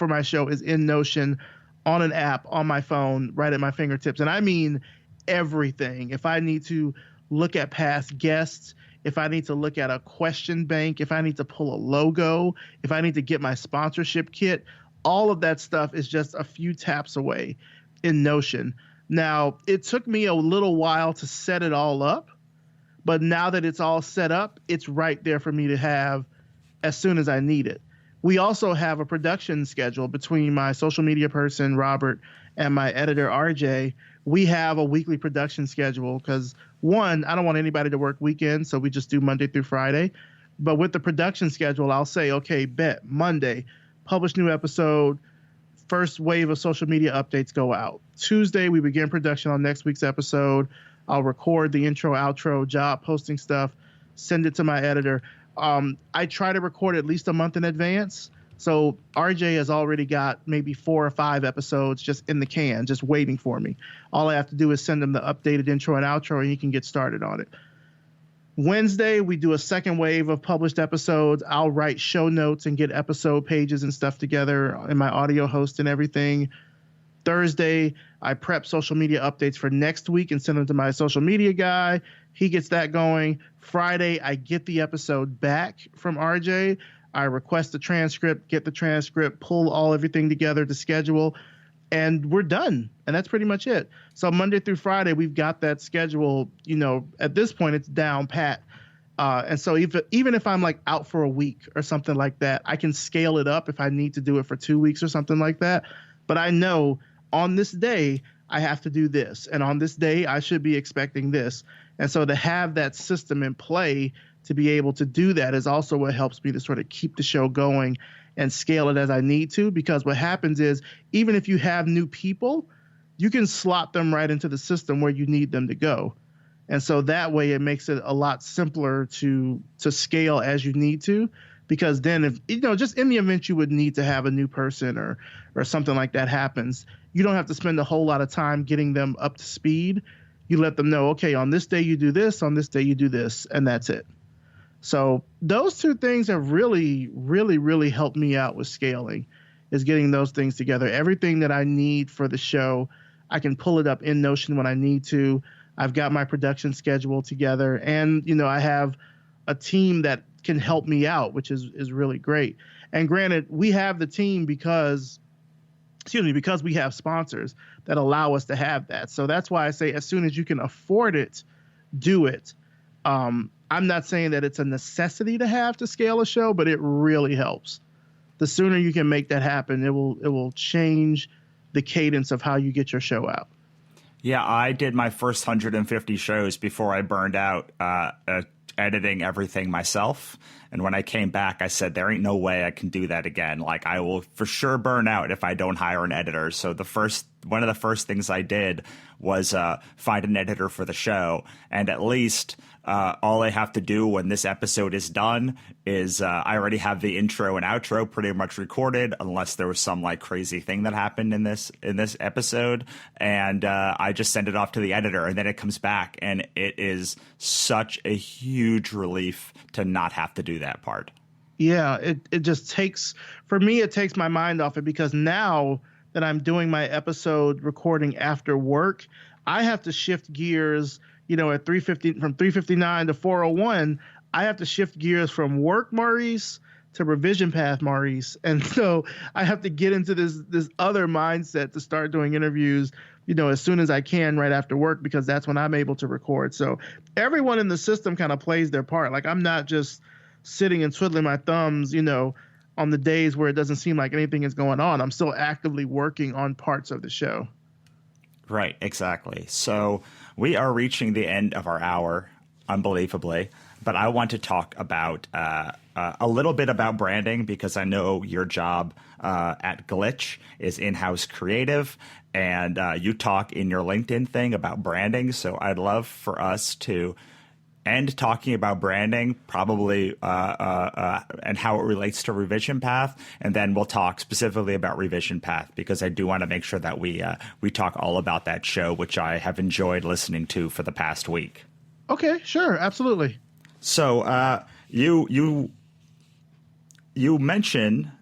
my show is in Notion, on an app, on my phone, right at my fingertips. And I mean everything. If I need to look at past guests, if I need to look at a question bank, if I need to pull a logo, if I need to get my sponsorship kit, all of that stuff is just a few taps away. in Notion. Now, it took me a little while to set it all up, but now that it's all set up, it's right there for me to have as soon as I need it. We also have a production schedule between my social media person, Robert, and my editor, RJ. We have a weekly production schedule because, one, I don't want anybody to work weekends, so we just do Monday through Friday. But with the production schedule, I'll say, okay, bet Monday, publish new episode, first wave of social media updates go out. Tuesday, we begin production on next week's episode. I'll record the intro, outro, job posting stuff, send it to my editor. I try to record at least a month in advance. So RJ has already got maybe 4 or 5 episodes just in the can, just waiting for me. All I have to do is send him the updated intro and outro, and he can get started on it. Wednesday, we do a second wave of published episodes. I'll write show notes and get episode pages and stuff together in my audio host and everything. Thursday, I prep social media updates for next week and send them to my social media guy. He gets that going. Friday, I get the episode back from RJ. I request the transcript, get the transcript, pull everything together to schedule, and we're done. And that's pretty much it. So Monday through Friday, we've got that schedule. At this point, it's down pat. And so even if I'm like out for a week or something like that, I can scale it up if I need to do it for 2 weeks or something like that. But I know on this day, I have to do this. And on this day, I should be expecting this. And so to have that system in play to be able to do that is also what helps me to sort of keep the show going and scale it as I need to. Because what happens is, even if you have new people, you can slot them right into the system where you need them to go. And so that way it makes it a lot simpler to scale as you need to. Because then if, just in the event you would need to have a new person or something like that happens, you don't have to spend a whole lot of time getting them up to speed. You let them know, okay, on this day you do this, on this day you do this, and that's it. So those two things have really, really, really helped me out with scaling, is getting those things together. Everything that I need for the show, I can pull it up in Notion when I need to. I've got my production schedule together, and, I have a team that can help me out, which is really great. And granted, we have the team because we have sponsors that allow us to have that. So that's why I say, as soon as you can afford it, do it. I'm not saying that it's a necessity to have to scale a show, but it really helps. The sooner you can make that happen, it will change the cadence of how you get your show out. Yeah, I did my first 150 shows before I burned out editing everything myself. And when I came back, I said, there ain't no way I can do that again. Like, I will for sure burn out if I don't hire an editor. So one of the first things I did was find an editor for the show. And at least all I have to do when this episode is done is I already have the intro and outro pretty much recorded, unless there was some like crazy thing that happened in this episode. And I just send it off to the editor, and then it comes back. And it is such a huge relief to not have to do that part. Yeah, it just takes my mind off it, because now that I'm doing my episode recording after work, I have to shift gears, at 350 from 359 to 401. I have to shift gears from work Maurice to revision path Maurice. And so I have to get into this other mindset to start doing interviews, as soon as I can right after work, because that's when I'm able to record. So everyone in the system kind of plays their part. Like, I'm not just sitting and twiddling my thumbs, on the days where it doesn't seem like anything is going on. I'm still actively working on parts of the show. Right, exactly. So we are reaching the end of our hour, unbelievably. But I want to talk about a little bit about branding, because I know your job at Glitch is in-house creative, and you talk in your LinkedIn thing about branding. So I'd love for us to end talking about branding, probably, and how it relates to Revision Path, and then we'll talk specifically about Revision Path, because I do want to make sure that we talk all about that show, which I have enjoyed listening to for the past week. Okay, sure, absolutely. So you mention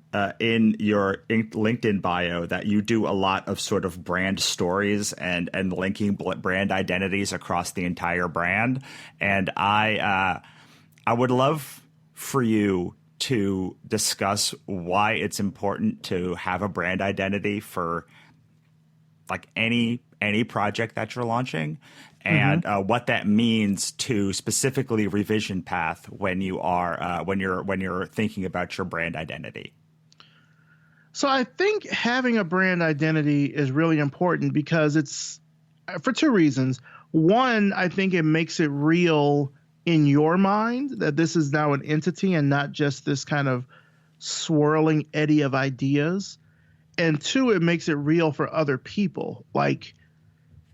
in your LinkedIn bio that you do a lot of sort of brand stories and linking brand identities across the entire brand. And I would love for you to discuss why it's important to have a brand identity for like any project that you're launching, and what that means to specifically Revision Path when you're thinking about your brand identity. So I think having a brand identity is really important because it's for two reasons. One, I think it makes it real in your mind that this is now an entity and not just this kind of swirling eddy of ideas. And two, it makes it real for other people. Like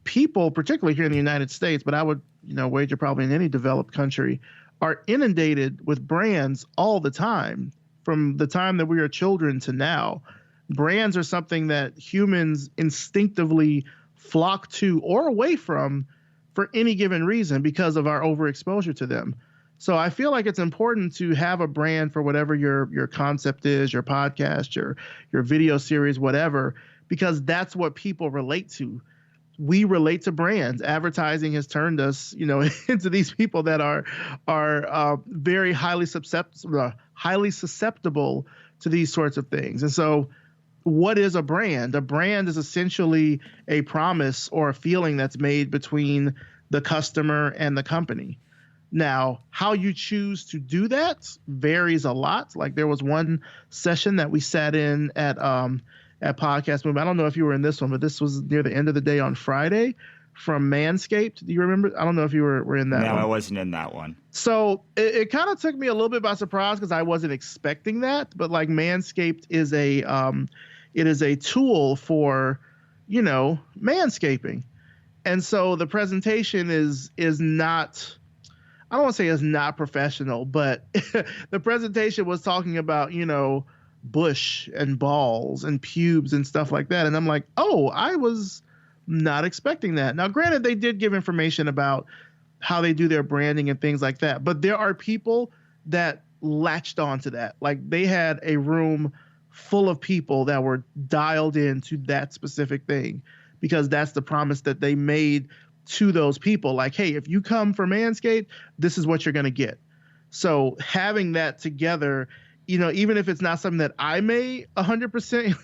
people, particularly here in the United States, but I would, wager probably in any developed country, are inundated with brands all the time. From the time that we are children to now, brands are something that humans instinctively flock to or away from for any given reason because of our overexposure to them. So I feel like it's important to have a brand for whatever your concept is, your podcast, your video series, whatever, because that's what people relate to. We relate to brands. Advertising has turned us, into these people that are very highly susceptible to these sorts of things. And so, what is a brand? A brand is essentially a promise or a feeling that's made between the customer and the company. Now, how you choose to do that varies a lot. Like there was one session that we sat in at Podcast Movement. I don't know if you were in this one, but this was near the end of the day on Friday from Manscaped. Do you remember? I don't know if you were in that one. No, I wasn't in that one. So it kind of took me a little bit by surprise because I wasn't expecting that. But like Manscaped is it is a tool for, manscaping. And so the presentation is not, I don't want to say is not professional, but the presentation was talking about, bush and balls and pubes and stuff like that. And I'm like, oh, I was not expecting that. Now, granted, they did give information about how they do their branding and things like that. But there are people that latched onto that. Like they had a room full of people that were dialed into that specific thing because that's the promise that they made to those people. Like, hey, if you come for Manscaped, this is what you're going to get. So having that together, even if it's not something that I may 100%,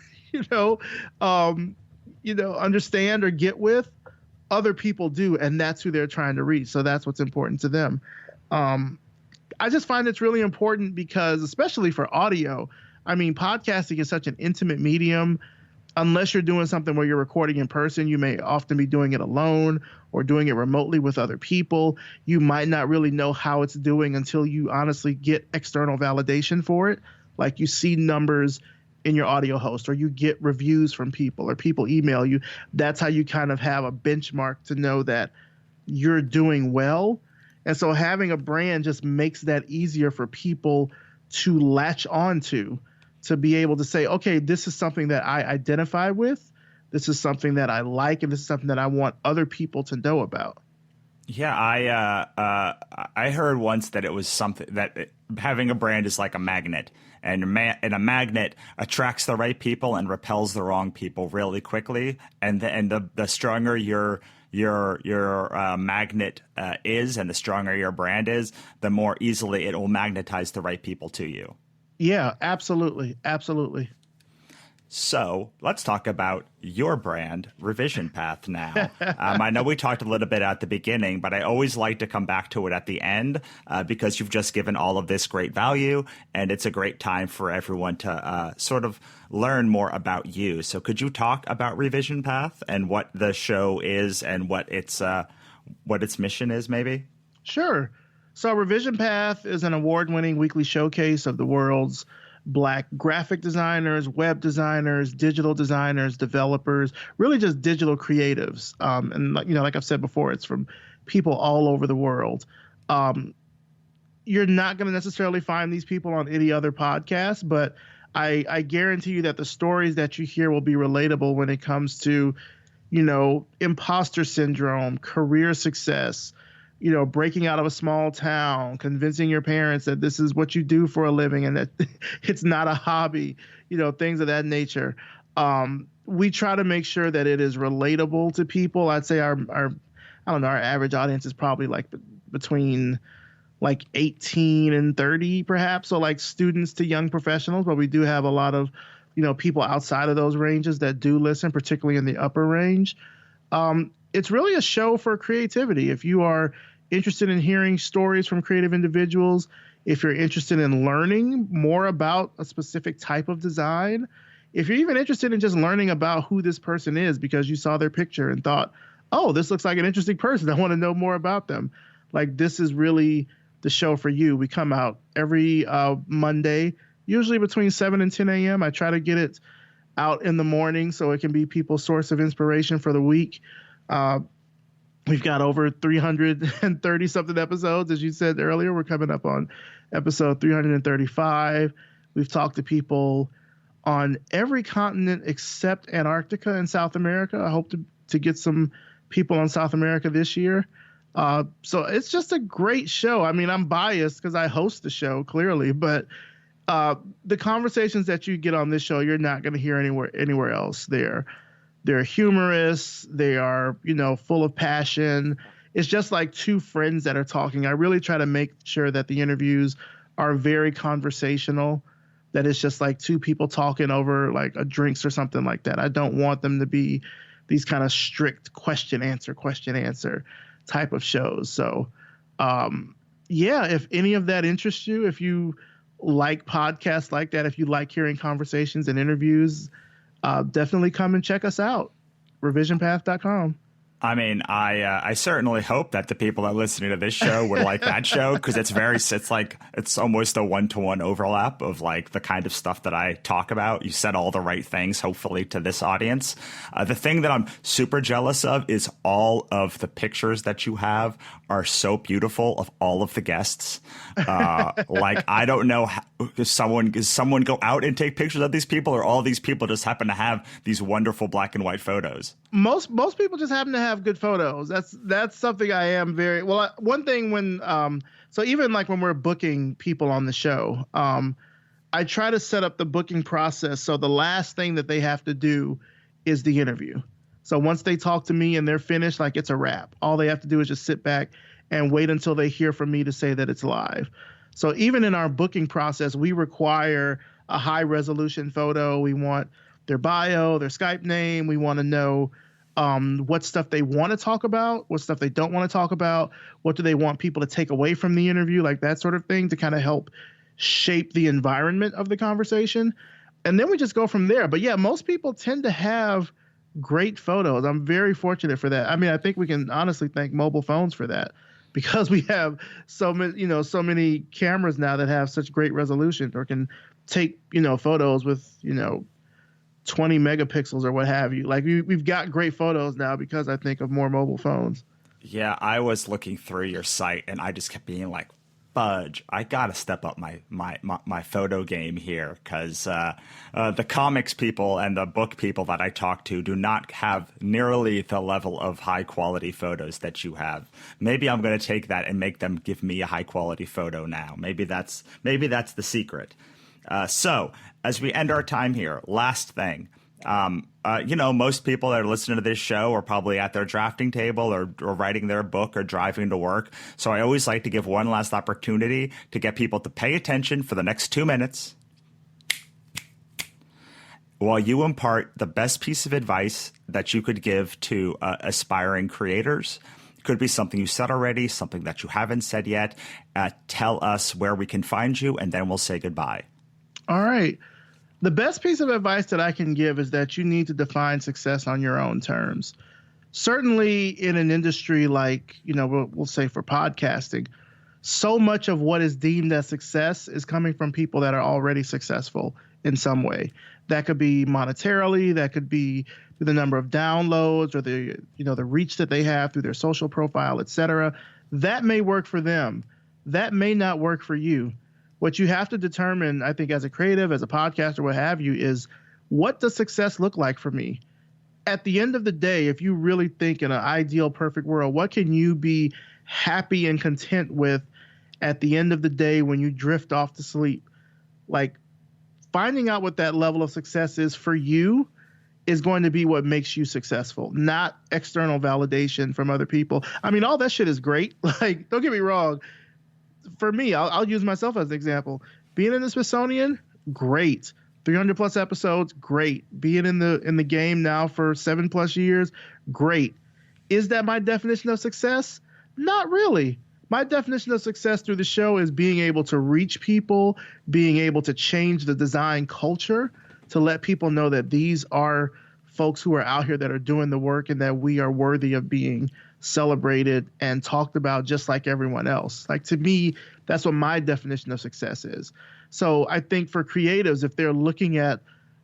understand or get with, other people do. And that's who they're trying to reach. So that's what's important to them. I just find it's really important because, especially for audio, I mean, podcasting is such an intimate medium. Unless you're doing something where you're recording in person, you may often be doing it alone or doing it remotely with other people. You might not really know how it's doing until you honestly get external validation for it. Like you see numbers in your audio host or you get reviews from people or people email you. That's how you kind of have a benchmark to know that you're doing well. And so having a brand just makes that easier for people to latch onto, to be able to say, okay, this is something that I identify with. This is something that I like, and this is something that I want other people to know about. Yeah, I heard once that it was something that having a brand is like a magnet, and a magnet attracts the right people and repels the wrong people really quickly. And the stronger your magnet is, and the stronger your brand is, the more easily it will magnetize the right people to you. Yeah, absolutely. Absolutely. So let's talk about your brand, Revision Path, now. I know we talked a little bit at the beginning, but I always like to come back to it at the end because you've just given all of this great value, and it's a great time for everyone to sort of learn more about you. So could you talk about Revision Path and what the show is and what its mission is, maybe? Sure. So Revision Path is an award-winning weekly showcase of the world's Black graphic designers, web designers, digital designers, developers, really just digital creatives. And like I've said before, it's from people all over the world. You're not going to necessarily find these people on any other podcast, but I guarantee you that the stories that you hear will be relatable when it comes to, imposter syndrome, career success, breaking out of a small town, convincing your parents that this is what you do for a living and that it's not a hobby, things of that nature. We try to make sure that it is relatable to people. I'd say our average audience is probably like between like 18 and 30 perhaps. So like students to young professionals, but we do have a lot of people outside of those ranges that do listen, particularly in the upper range. It's really a show for creativity. If you are interested in hearing stories from creative individuals, if you're interested in learning more about a specific type of design, if you're even interested in just learning about who this person is because you saw their picture and thought, oh, this looks like an interesting person, I want to know more about them. Like, this is really the show for you. We come out every Monday, usually between 7 and 10 a.m. I try to get it out in the morning so it can be people's source of inspiration for the week. We've got over 330 something episodes. As you said earlier, we're coming up on episode 335. We've talked to people on every continent except Antarctica and South America. I hope to get some people on South America this year. So it's just a great show. I mean, I'm biased because I host the show, clearly, but the conversations that you get on this show, you're not going to hear anywhere else. They're humorous. They are, full of passion. It's just like two friends that are talking. I really try to make sure that the interviews are very conversational, that it's just like two people talking over like a drinks or something like that. I don't want them to be these kind of strict question answer type of shows. So, if any of that interests you, if you like podcasts like that, if you like hearing conversations and interviews, definitely come and check us out. revisionpath.com. I mean, I certainly hope that the people that are listening to this show would like that show, because it's almost a 1-to-1 overlap of like the kind of stuff that I talk about. You said all the right things, hopefully, to this audience. The thing that I'm super jealous of is all of the pictures that you have are so beautiful of all of the guests. Like, I don't know does someone go out and take pictures of these people, or all these people just happen to have these wonderful black and white photos? Most people just happen to have good photos. That's something I am very well. One thing when so even like when we're booking people on the show, I try to set up the booking process so the last thing that they have to do is the interview. So once they talk to me and they're finished, like, it's a wrap. All they have to do is just sit back and wait until they hear from me to say that it's live. So even in our booking process, we require a high resolution photo. We want their bio, their Skype name. We want to know what stuff they want to talk about, what stuff they don't want to talk about, what do they want people to take away from the interview, like that sort of thing, to kind of help shape the environment of the conversation. And then we just go from there. But yeah, most people tend to have great photos. I'm very fortunate for that. I mean, I think we can honestly thank mobile phones for that, because we have so many cameras now that have such great resolution or can take, photos with, 20 megapixels or what have you. Like, we've got great photos now because I think of more mobile phones. Yeah, I was looking through your site and I just kept being like, fudge, I got to step up my photo game here, because the comics people and the book people that I talk to do not have nearly the level of high quality photos that you have. Maybe I'm going to take that and make them give me a high quality photo now. Maybe that's the secret. So as we end our time here, last thing, most people that are listening to this show are probably at their drafting table or writing their book or driving to work. So I always like to give one last opportunity to get people to pay attention for the next 2 minutes while you impart the best piece of advice that you could give to aspiring creators. It could be something you said already, something that you haven't said yet. Tell us where we can find you, and then we'll say goodbye. All right. The best piece of advice that I can give is that you need to define success on your own terms. Certainly in an industry like, we'll say for podcasting, so much of what is deemed as success is coming from people that are already successful in some way. That could be monetarily, that could be the number of downloads or the reach that they have through their social profile, etc. That may work for them. That may not work for you. What you have to determine, I think, as a creative, as a podcaster, what have you, is what does success look like for me? At the end of the day, if you really think in an ideal, perfect world, what can you be happy and content with at the end of the day when you drift off to sleep? Like, finding out what that level of success is for you is going to be what makes you successful, not external validation from other people. I mean, all that shit is great. Like, don't get me wrong. For me, I'll use myself as an example. Being in the Smithsonian, great. 300 plus episodes, great. Being in the game now for 7+ years, great. Is that my definition of success? Not really. My definition of success through the show is being able to reach people, being able to change the design culture, to let people know that these are folks who are out here that are doing the work and that we are worthy of being celebrated and talked about just like everyone else. Like, to me, that's what my definition of success is. So I think for creatives, if they're looking at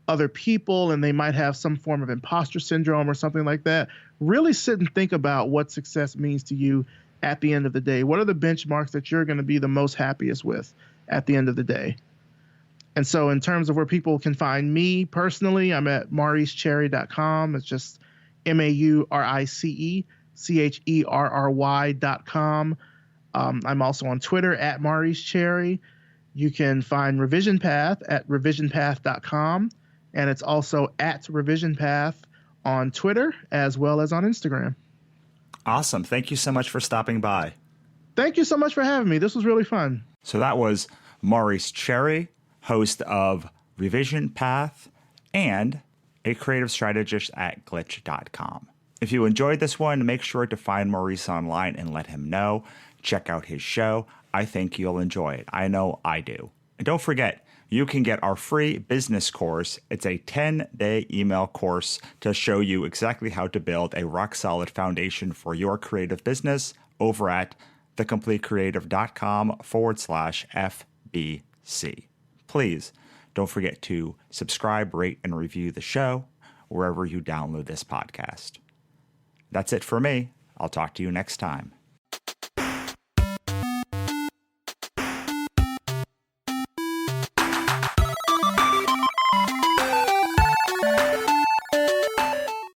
other people and they might have some form of imposter syndrome or something like that, really sit and think about what success means to you at the end of the day. What are the benchmarks that you're going to be the most happiest with at the end of the day? And so in terms of where people can find me personally, I'm at mauricecherry.com. It's just MauriceCherry.com. I'm also on Twitter at Maurice Cherry. You can find Revision Path at revisionpath.com. And it's also at Revision Path on Twitter as well as on Instagram. Awesome. Thank you so much for stopping by. Thank you so much for having me. This was really fun. So that was Maurice Cherry, host of Revision Path and a creative strategist at glitch.com. If you enjoyed this one, make sure to find Maurice online and let him know. Check out his show. I think you'll enjoy it. I know I do. And don't forget, you can get our free business course. It's a 10-day email course to show you exactly how to build a rock-solid foundation for your creative business over at thecompletecreative.com/FBC. Please don't forget to subscribe, rate, and review the show wherever you download this podcast. That's it for me. I'll talk to you next time.